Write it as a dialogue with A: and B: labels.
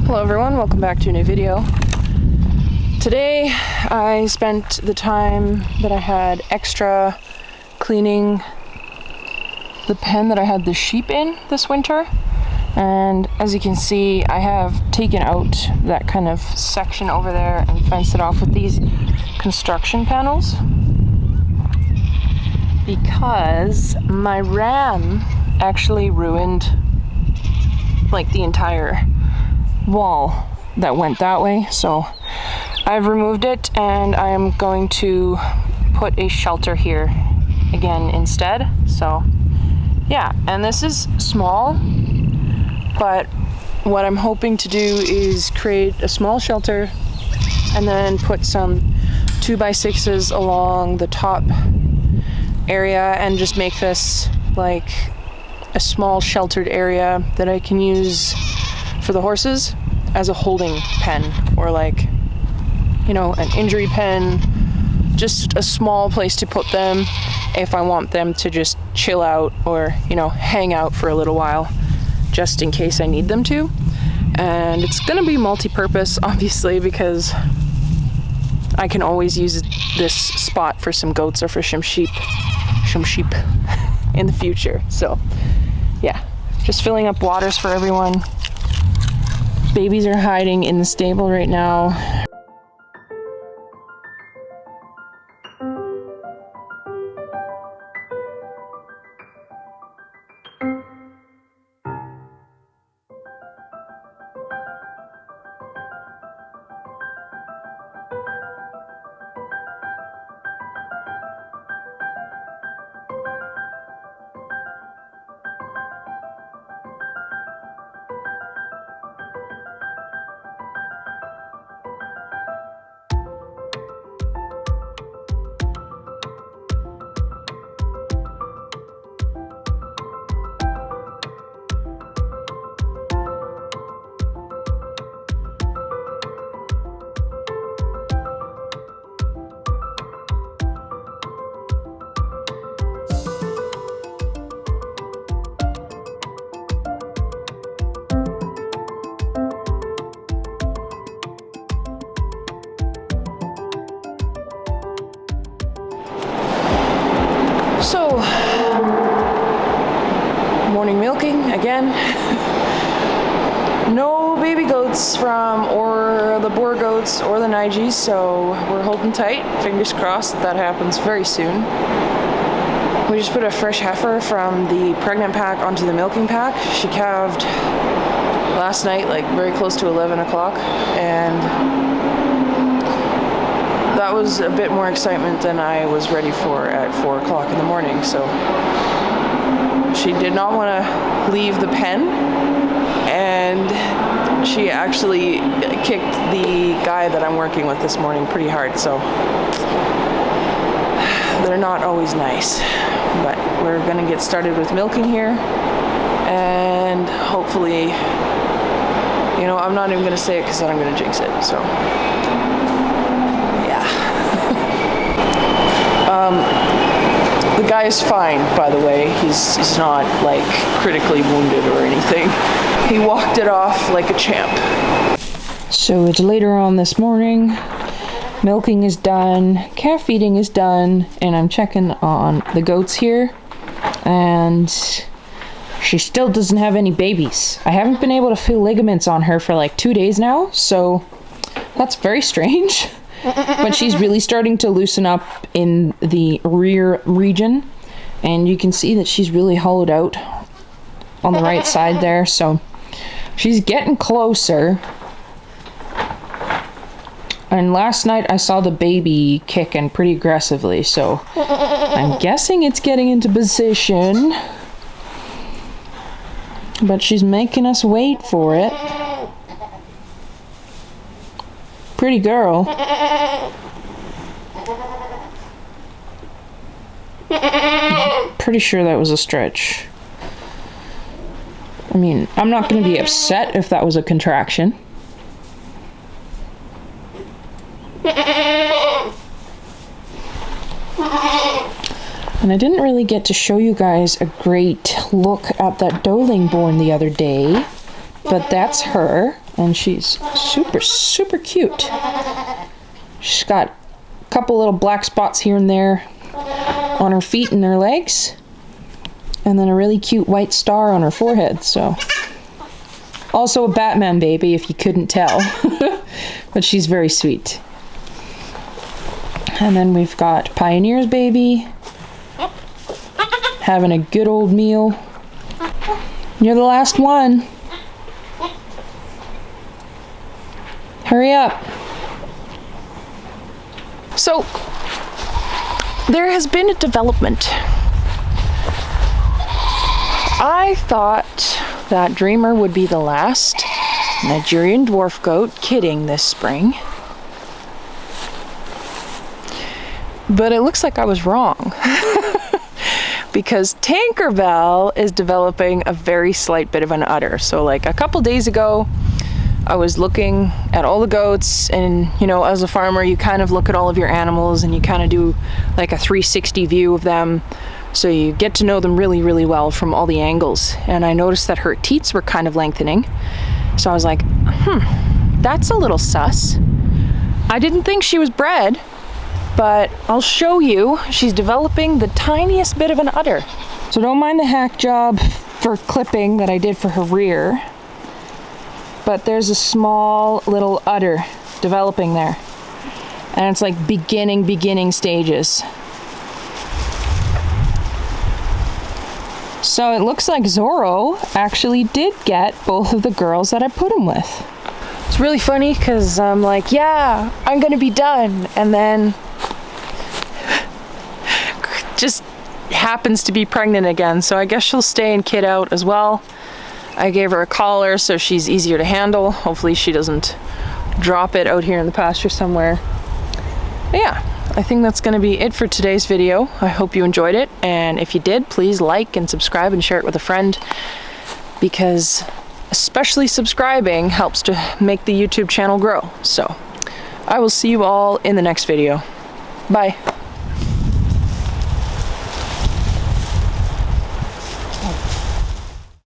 A: Hello everyone, welcome back to a new video. Today I spent the time that I had extra cleaning the pen that I had the sheep in this winter, and as you can see I have taken out that kind of section over there and fenced it off with these construction panels because my ram actually ruined like the entire wall that went that way, so I've removed it and I am going to put a shelter here again instead. So yeah, and this is small, but what I'm hoping to do is create a small shelter and then put some 2x6s along the top area and just make this like a small sheltered area that I can use for the horses as a holding pen, or like, you know, an injury pen, just a small place to put them if I want them to just chill out or, you know, hang out for a little while just in case I need them to. And it's gonna be multi-purpose obviously because I can always use this spot for some goats or for some sheep in the future. So yeah, just filling up waters for everyone. Babies are hiding in the stable right now. So, morning milking again. No baby goats or the boar goats or the Nigis, so we're holding tight. Fingers crossed that happens very soon. We just put a fresh heifer from the pregnant pack onto the milking pack. She calved last night, like very close to 11 o'clock, and that was a bit more excitement than I was ready for at 4 o'clock in the morning. So she did not want to leave the pen, and she actually kicked the guy that I'm working with this morning pretty hard. So they're not always nice, but we're gonna get started with milking here, and hopefully, you know, I'm not even gonna say it because then I'm gonna jinx it. So the guy is fine, by the way. He's not like critically wounded or anything. He walked it off like a champ. So it's later on this morning. Milking is done, calf feeding is done, and I'm checking on the goats here, and she still doesn't have any babies. I haven't been able to feel ligaments on her for like 2 days now, so that's very strange. But she's really starting to loosen up in the rear region, and you can see that she's really hollowed out on the right side there, so she's getting closer. And last night I saw the baby kicking pretty aggressively, so I'm guessing it's getting into position, but she's making us wait for it. Pretty girl. Pretty sure that was a stretch. I mean, I'm not going to be upset if that was a contraction. And I didn't really get to show you guys a great look at that doeling born the other day, but that's her. and she's super, super cute. She's got a couple little black spots here and there on her feet and her legs, and then a really cute white star on her forehead. So also a Batman baby, if you couldn't tell. But she's very sweet. And then we've got Pioneer's baby having a good old meal. You're the last one. Hurry up. So, there has been a development. I thought that Dreamer would be the last Nigerian dwarf goat kidding this spring. But it looks like I was wrong. Because Tinkerbell is developing a very slight bit of an udder. So like a couple days ago, I was looking at all the goats, and you know, as a farmer, you kind of look at all of your animals and you kind of do like a 360 view of them. So you get to know them really, really well from all the angles. And I noticed that her teats were kind of lengthening. So I was like, that's a little sus. I didn't think she was bred, but I'll show you. She's developing the tiniest bit of an udder. So don't mind the hack job for clipping that I did for her rear. But there's a small little udder developing there. And it's like beginning stages. So it looks like Zorro actually did get both of the girls that I put him with. It's really funny because I'm like, yeah, I'm gonna be done. And then just happens to be pregnant again. So I guess she'll stay and kid out as well. I gave her a collar so she's easier to handle. Hopefully she doesn't drop it out here in the pasture somewhere. But yeah, I think that's gonna be it for today's video. I hope you enjoyed it, and if you did, please like and subscribe and share it with a friend, because especially subscribing helps to make the YouTube channel grow. So I will see you all in the next video. Bye.